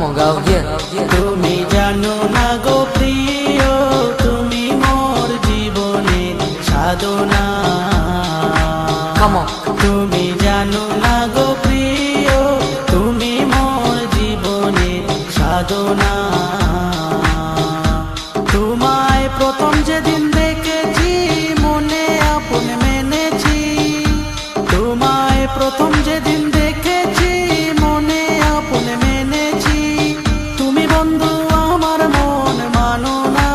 Come on, girl, yeah. তুমি জানো না গো প্রিয়, তুমি মোর জীবনের সাধনা। Come on. তুমি জানো না গো প্রিয়, তুমি মোর জীবনের সাধনা। তোমায় প্রথম যেদিন দেখেছি মনে আপন মেনেছি। তোমায় প্রথম যেদিন দেখেছি মনে আপন মেনেছি। তুমি বন্ধু আমার মন মানো না,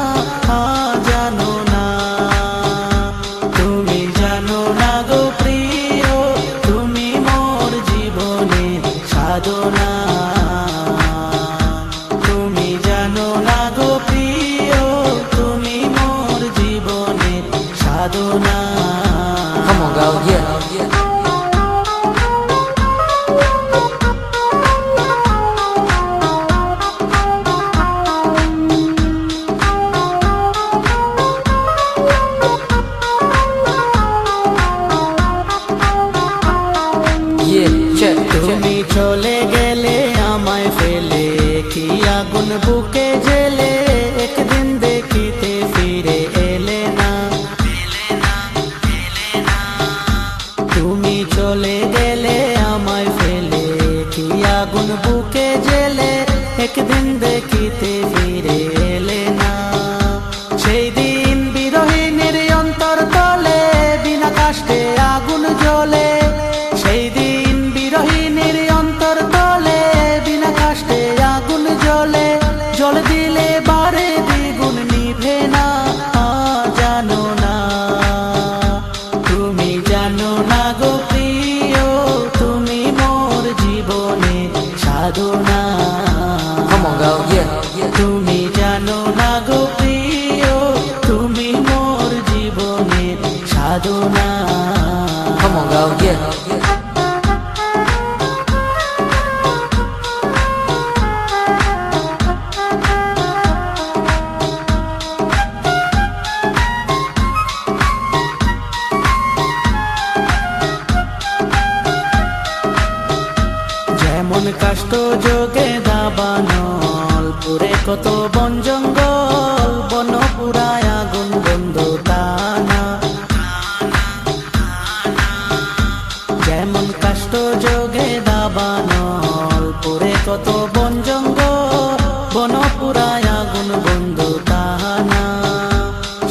জানো না। তুমি জানো না গো প্রিয়, তুমি মোর জীবনের সাধনা। তুমি জানো না গো প্রিয়, তুমি মোর জীবনের সাধনা। Come on, girl, yeah. Yeah, check, তুমি চলে গেলে আমায় ফেলে, কি আগুন বুকে জেলে, একদিন দেখিতে ফিরে এলে না। তুমি চলে গেলে আমায় ফেলে, কি আগুন বুকে জেলে, একদিন দেখিতে ফিরে এলে না। সেই দিন বিরহিনীর অন্তর তলে বিনা কাষ্টে আগুন জ্বলে। সেই দিন বিরহিনীর অন্তর তলে বিনা কাষ্টে আগুন জ্বলে। জল দিলে বারে দ্বিগুণ নিভে না, জানো না। তুমি জানো না গো প্রিয়, তুমি মোর জীবনে সাধনা। come on, girl, yeah. তুমি জানো না গো প্রিয়, তুমি মোর জীবনের সাধনা। Come on, girl, yeah. যেমন কাষ্ট যোগে দাবানল, পুরে কত বন জঙ্গল, বন পুরায় আগুন বন্ধ টানা। যেমন কাষ্ট যোগে দাবানল, পুরে কত বন জঙ্গল, বন পুরায় আগুন বন্ধ টানা।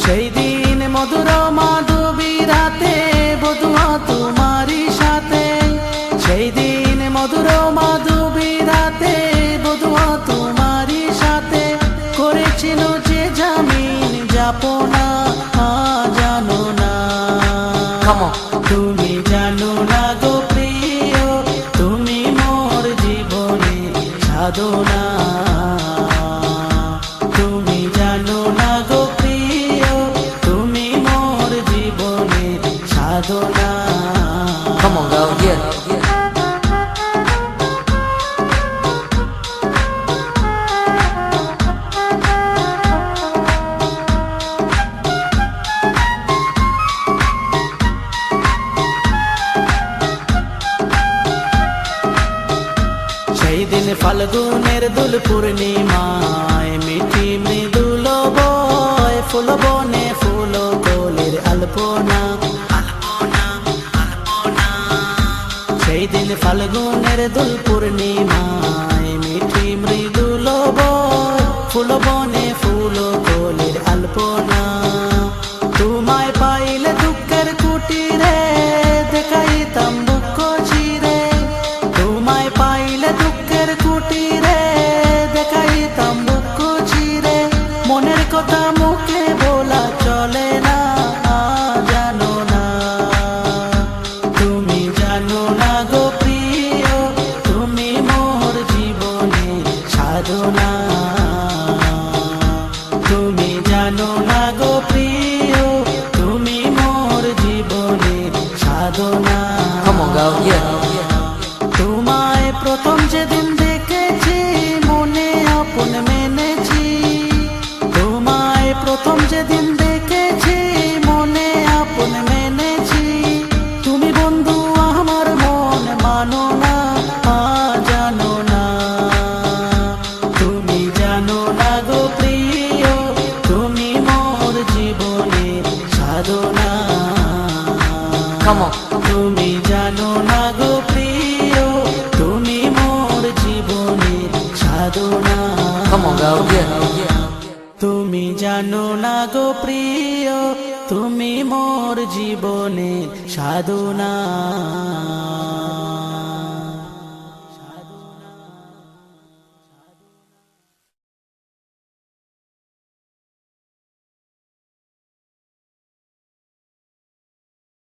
সেই দিন মধুর মাধবী রাতে বধুয়া তোমারই সাথে। সেই দিন মধুর মাধবী রাতে বধুয়া তোমারই সাথে। করেছিল যে জামিন যাপনা, জানো না। Come on. তুমি জানো না গো প্রিয়, তুমি মোর জীবনের সাধনা। তুমি জানো না গো প্রিয়, তুমি মোর জীবনের সাধনা। Come on, girl, yeah. সেই দিন ফাল্গুনের দুল পূর্ণিমায়, মিঠি মৃদুল বয়, ফুল বনে ফুল কোলের আলপনা। সেই দিন ফাল্গুনের দুল পূর্ণিমায়, মিঠি মৃদুল বয়, ফুল বনে ফুল কোলের আলপনা। তোমায় পাইলে দুঃখের কুটিরে দেখাইতাম দুঃখ চিরে। তোমায় পাইলে দুঃখের কুটিরে দেখাইতাম দুঃখ চিরে। মনের কথা মুখে বলা চলে না, জানো না। তুমি জানো না গো প্রিয়, তুমি মোর জীবনের সাধনা। তুমি জানো না গো প্রিয়, তুমি মোর জীবনের সাধনা। Come on, girl, yeah. তোমায় প্রথম যেদিন দেখেছি মনে আপন মেনেছি। তোমায় প্রথম যেদিন দেখেছি মনে আপন মেনেছি। তুমি বন্ধু আমার মন মানো না, জানো না। come on, তুমি জানো না গো প্রিয়, তুমি মোর জীবনের সাধনা। come on, go get, তুমি জানো না গো প্রিয়, তুমি মোর জীবনের সাধনা।